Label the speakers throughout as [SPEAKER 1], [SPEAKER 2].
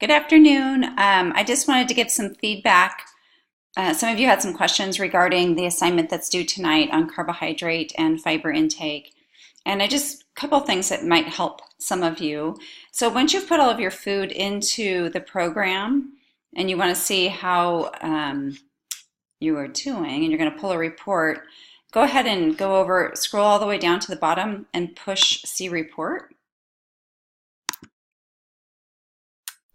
[SPEAKER 1] Good afternoon. I just wanted to give some feedback. Some of you had some questions regarding the assignment that's due tonight on carbohydrate and fiber intake. And a couple things that might help some of you. So once you've put all of your food into the program and you want to see how you are doing and you're going to pull a report, go ahead and scroll all the way down to the bottom and push See Report.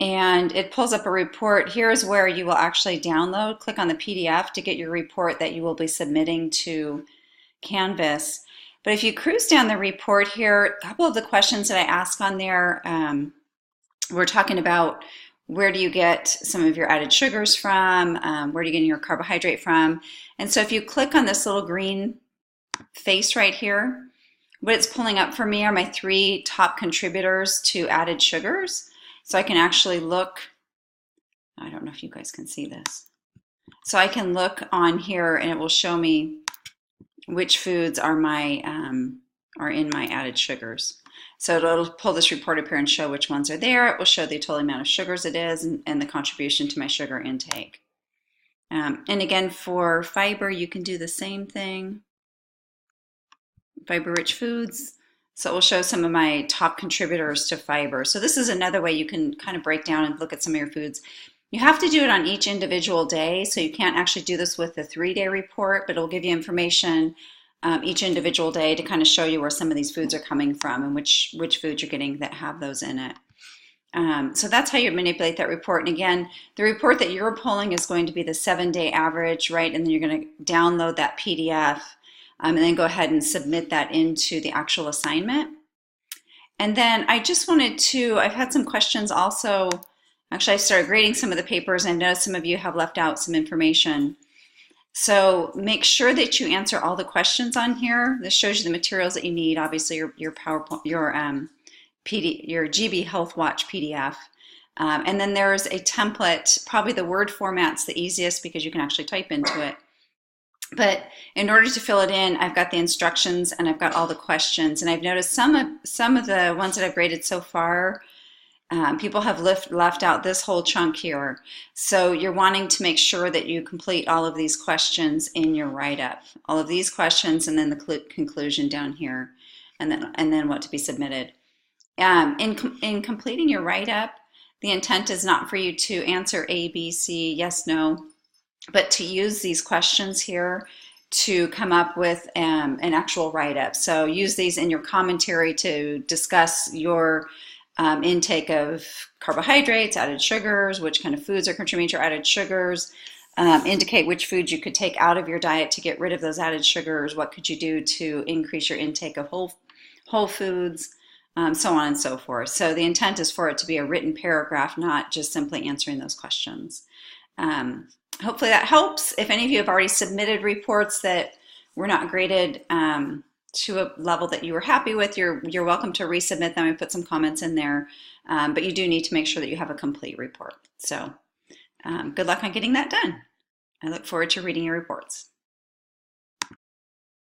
[SPEAKER 1] And it pulls up a report. Here's where you will actually download. Click on the PDF to get your report that you will be submitting to Canvas. But if you cruise down the report here, a couple of the questions that I ask on there, we're talking about where do you get some of your added sugars from, where do you get your carbohydrate from. And so if you click on this little green face right here, what it's pulling up for me are my 3 top contributors to added sugars. So I can actually look, I don't know if you guys can see this. So I can look on here and it will show me which foods are in my added sugars. So it'll pull this report up here and show which ones are there. It will show the total amount of sugars it is and the contribution to my sugar intake. And again, for fiber, you can do the same thing. Fiber-rich foods. So it will show some of my top contributors to fiber. So this is another way you can kind of break down and look at some of your foods. You have to do it on each individual day, so you can't actually do this with the 3-day report, but it'll give you information each individual day to kind of show you where some of these foods are coming from and which foods you're getting that have those in it. So that's how you manipulate that report. And again, the report that you're pulling is going to be the 7-day average, right? And then you're going to download that PDF. And then go ahead and submit that into the actual assignment. And then I just wanted to, I've had some questions also. Actually, I started grading some of the papers and I know some of you have left out some information. So make sure that you answer all the questions on here. This shows you the materials that you need, obviously your PowerPoint, your GB Health Watch PDF. And then there's a template, probably the Word format's the easiest because you can actually type into it. But in order to fill it in, I've got the instructions and I've got all the questions. And I've noticed some of the ones that I've graded so far, people have left out this whole chunk here. So you're wanting to make sure that you complete all of these questions in your write-up. All of these questions and then the conclusion down here, and then what to be submitted. In completing your write-up, the intent is not for you to answer A, B, C, yes, no, but to use these questions here to come up with an actual write-up. So use these in your commentary to discuss your intake of carbohydrates, added sugars, which kind of foods are contributing to added sugars, indicate which foods you could take out of your diet to get rid of those added sugars, what could you do to increase your intake of whole foods, so on and so forth. So the intent is for it to be a written paragraph, not just simply answering those questions. Hopefully that helps. If any of you have already submitted reports that were not graded to a level that you were happy with, you're welcome to resubmit them and put some comments in there. But you do need to make sure that you have a complete report. So good luck on getting that done. I look forward to reading your reports.